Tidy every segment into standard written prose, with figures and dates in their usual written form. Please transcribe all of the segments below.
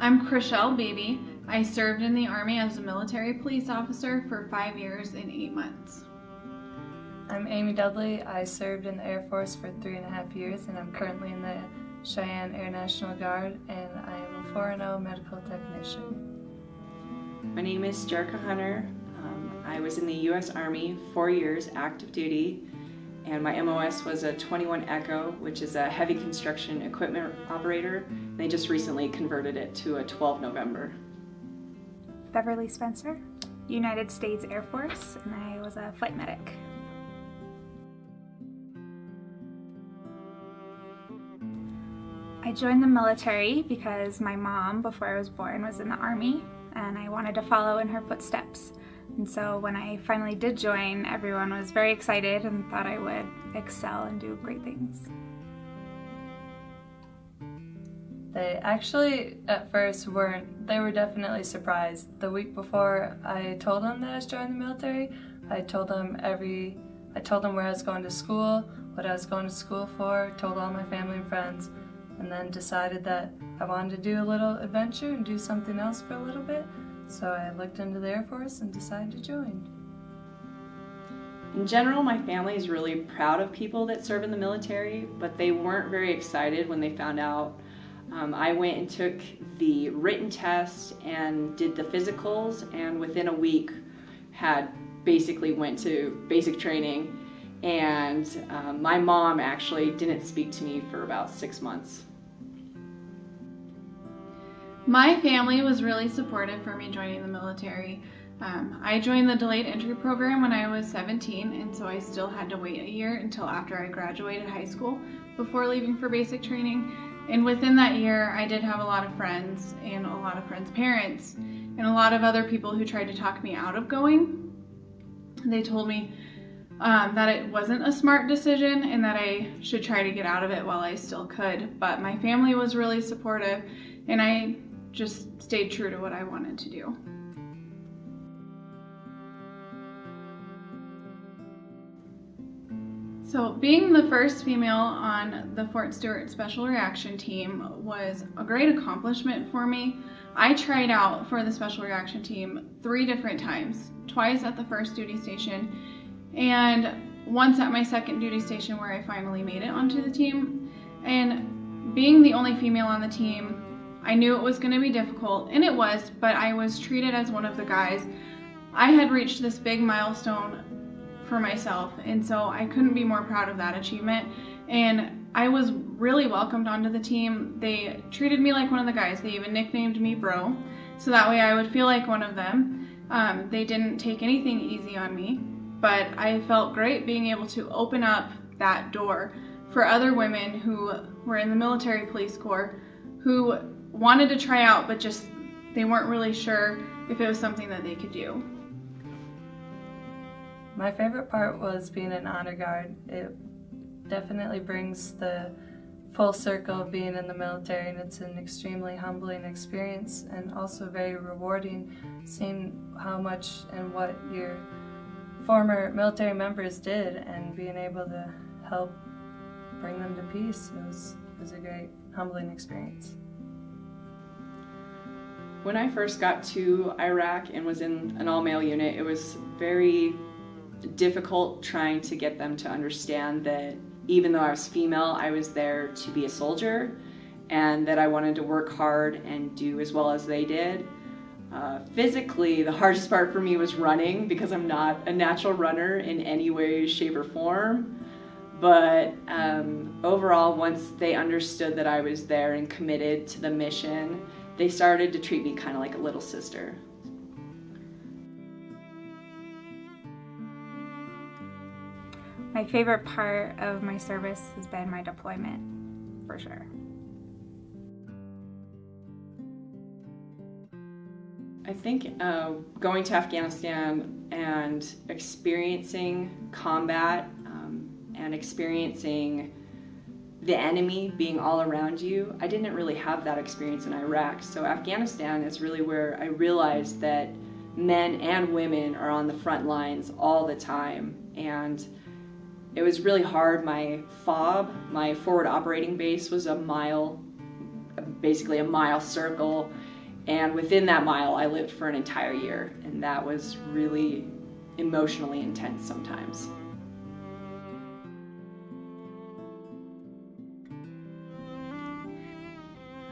I'm Chriselle Beebe. I served in the Army as a military police officer for 5 years and 8 months. I'm Amy Dudley. I served in the Air Force for 3.5 years, and I'm currently in the Cheyenne Air National Guard, and I am a 4.0 medical technician. My name is Jerica Hunter. I was in the U.S. Army 4 years active duty, and my MOS was a 21 Echo, which is a heavy construction equipment operator. They just recently converted it to a 12 November. Beverly Spencer, United States Air Force, and I was a flight medic. I joined the military because my mom, before I was born, was in the Army, and I wanted to follow in her footsteps. And so when I finally did join, everyone was very excited and thought I would excel and do great things. They actually, at first, weren't. They were definitely surprised. The week before I told them that I was joining the military, I told them where I was going to school, what I was going to school for, told all my family and friends, and then decided that I wanted to do a little adventure and do something else for a little bit. So I looked into the Air Force and decided to join. In general, my family is really proud of people that serve in the military, but they weren't very excited when they found out. I went and took the written test and did the physicals, and within a week basically went to basic training, and my mom actually didn't speak to me for about 6 months. My family was really supportive for me joining the military. I joined the delayed entry program when I was 17, and so I still had to wait a year until after I graduated high school before leaving for basic training. And within that year, I did have a lot of friends and a lot of friends' parents and a lot of other people who tried to talk me out of going. They told me that it wasn't a smart decision and that I should try to get out of it while I still could. But my family was really supportive, and I just stayed true to what I wanted to do. So being the first female on the Fort Stewart Special Reaction Team was a great accomplishment for me. I tried out for the Special Reaction Team 3 different times, twice at the first duty station and once at my second duty station where I finally made it onto the team. And being the only female on the team, I knew it was going to be difficult, and it was, but I was treated as one of the guys. I had reached this big milestone for myself, and so I couldn't be more proud of that achievement. And I was really welcomed onto the team. They treated me like one of the guys. They even nicknamed me Bro, so that way I would feel like one of them. They didn't take anything easy on me, but I felt great being able to open up that door for other women who were in the military police corps who wanted to try out, but just they weren't really sure if it was something that they could do. My favorite part was being an honor guard. It definitely brings the full circle of being in the military, and it's an extremely humbling experience and also very rewarding, seeing how much and what your former military members did and being able to help bring them to peace. It was a great humbling experience. When I first got to Iraq and was in an all-male unit, it was very difficult trying to get them to understand that even though I was female, I was there to be a soldier and that I wanted to work hard and do as well as they did. Physically, the hardest part for me was running because I'm not a natural runner in any way, shape, or form. But overall, once they understood that I was there and committed to the mission, they started to treat me kind of like a little sister. My favorite part of my service has been my deployment, for sure. I think going to Afghanistan and experiencing combat and experiencing the enemy being all around you, I didn't really have that experience in Iraq. So Afghanistan is really where I realized that men and women are on the front lines all the time. And it was really hard. My FOB, my forward operating base, was basically a mile circle. And within that mile, I lived for an entire year, and that was really emotionally intense sometimes.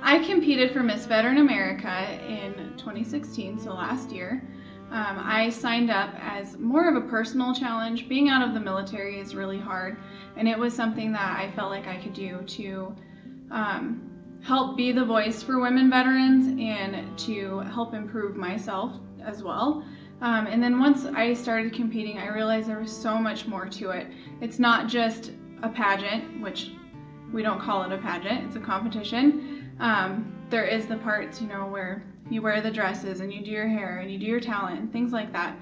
I competed for Miss Veteran America in 2016, so last year. I signed up as more of a personal challenge. Being out of the military is really hard, and it was something that I felt like I could do to help be the voice for women veterans and to help improve myself as well. And then once I started competing, I realized there was so much more to it. It's not just a pageant, which we don't call it a pageant, it's a competition. There is the parts, where you wear the dresses and you do your hair and you do your talent and things like that.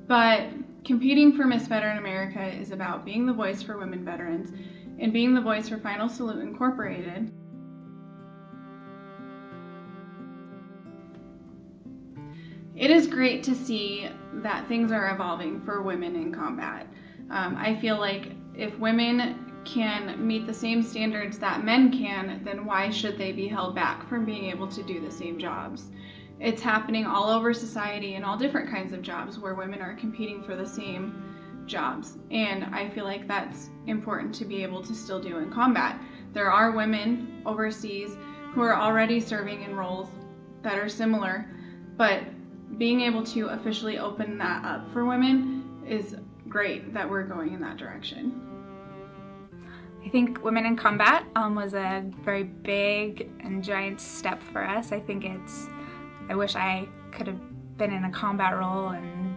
But competing for Miss Veteran America is about being the voice for women veterans and being the voice for Final Salute Incorporated. It is great to see that things are evolving for women in combat. I feel like if women can meet the same standards that men can, then why should they be held back from being able to do the same jobs? It's happening all over society in all different kinds of jobs where women are competing for the same jobs. And I feel like that's important to be able to still do in combat. There are women overseas who are already serving in roles that are similar, but being able to officially open that up for women is great that we're going in that direction. I think Women in Combat was a very big and giant step for us. I wish I could have been in a combat role and,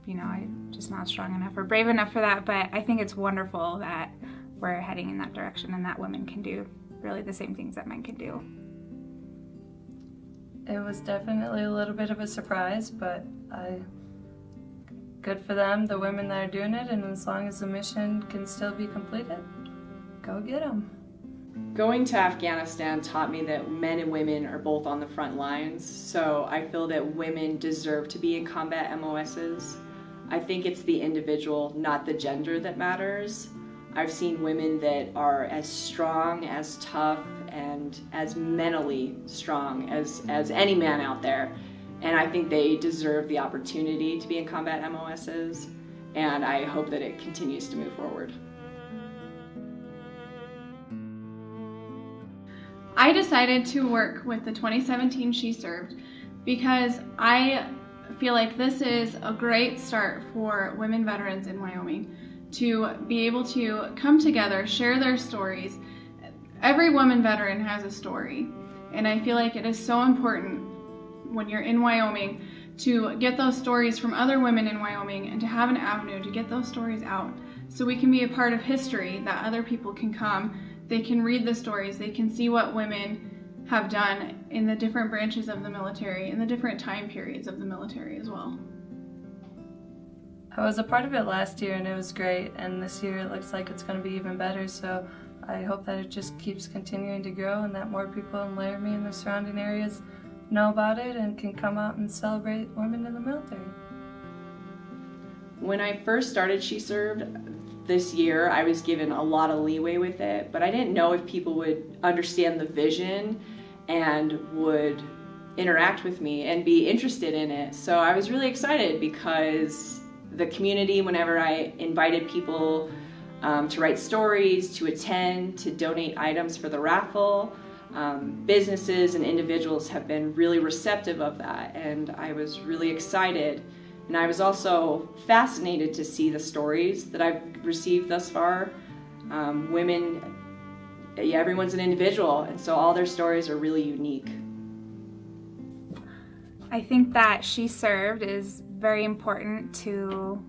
I'm just not strong enough or brave enough for that, but I think it's wonderful that we're heading in that direction and that women can do really the same things that men can do. It was definitely a little bit of a surprise, but good for them, the women that are doing it, and as long as the mission can still be completed, go get them. Going to Afghanistan taught me that men and women are both on the front lines, so I feel that women deserve to be in combat MOSs. I think it's the individual, not the gender, that matters. I've seen women that are as strong, as tough, and as mentally strong as any man out there, and I think they deserve the opportunity to be in combat MOSs, and I hope that it continues to move forward. I decided to work with the 2017 She Served because I feel like this is a great start for women veterans in Wyoming to be able to come together, share their stories. Every woman veteran has a story, and I feel like it is so important when you're in Wyoming to get those stories from other women in Wyoming and to have an avenue to get those stories out so we can be a part of history, that other people can come. They can read the stories, they can see what women have done in the different branches of the military, in the different time periods of the military as well. I was a part of it last year and it was great, and this year it looks like it's going to be even better, so I hope that it just keeps continuing to grow and that more people in Laramie and the surrounding areas know about it and can come out and celebrate women in the military. When I first started She Served this year, I was given a lot of leeway with it, but I didn't know if people would understand the vision and would interact with me and be interested in it. So I was really excited because the community, whenever I invited people to write stories, to attend, to donate items for the raffle, businesses and individuals have been really receptive of that, and I was really excited. And I was also fascinated to see the stories that I've received thus far. Women, everyone's an individual, and so all their stories are really unique. I think that She Served is very important to,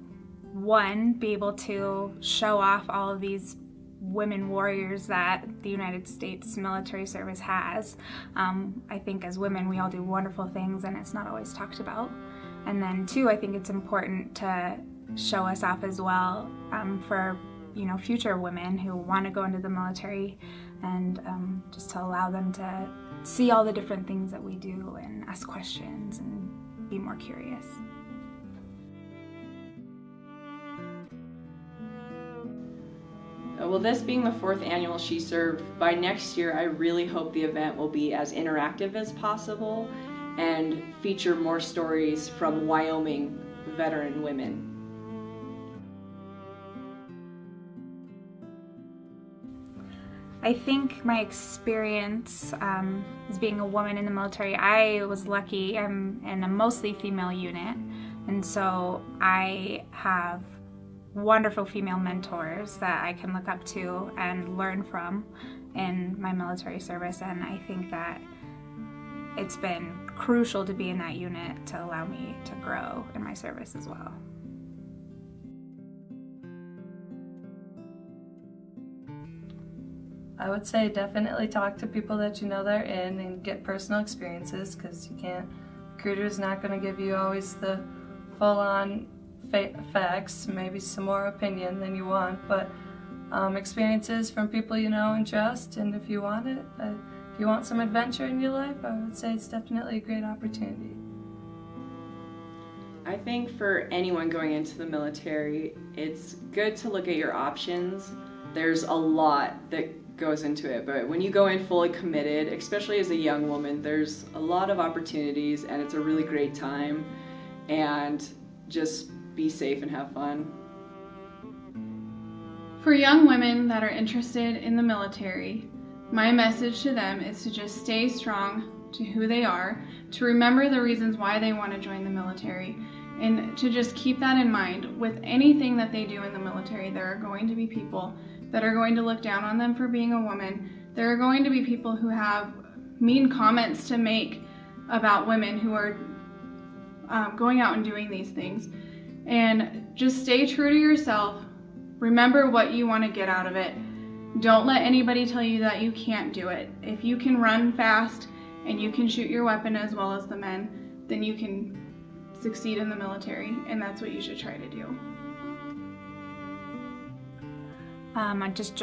one, be able to show off all of these women warriors that the United States military service has. I think as women we all do wonderful things and it's not always talked about. And then two, I think it's important to show us off as well for future women who want to go into the military, and just to allow them to see all the different things that we do and ask questions and be more curious. Well, this being the 4th annual She Served, by next year I really hope the event will be as interactive as possible and feature more stories from Wyoming veteran women. I think my experience as being a woman in the military, I was lucky. I'm in a mostly female unit, and so I have wonderful female mentors that I can look up to and learn from in my military service, and I think that it's been crucial to be in that unit to allow me to grow in my service as well. I would say definitely talk to people that you know they're in and get personal experiences, because recruiter's not going to give you always the full-on facts, maybe some more opinion than you want, but experiences from people you know and trust, and if you want it, if you want some adventure in your life, I would say it's definitely a great opportunity. I think for anyone going into the military, it's good to look at your options. There's a lot that goes into it, but when you go in fully committed, especially as a young woman, there's a lot of opportunities and it's a really great time, and just be safe and have fun. For young women that are interested in the military, my message to them is to just stay strong to who they are, to remember the reasons why they want to join the military, and to just keep that in mind. With anything that they do in the military, there are going to be people that are going to look down on them for being a woman. There are going to be people who have mean comments to make about women who are going out and doing these things. And just stay true to yourself. Remember what you want to get out of it. Don't let anybody tell you that you can't do it. If you can run fast and you can shoot your weapon as well as the men, then you can succeed in the military, and that's what you should try to do. Just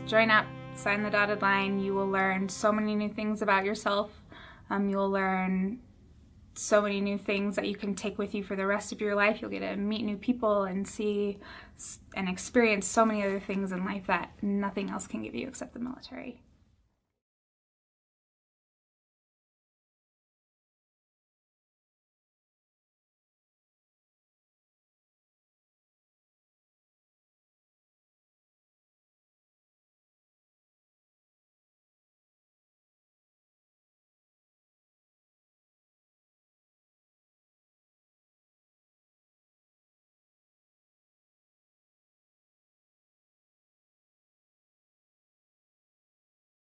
join up, sign the dotted line. You will learn so many new things about yourself. You will learn so many new things that you can take with you for the rest of your life. You'll get to meet new people and see and experience so many other things in life that nothing else can give you except the military.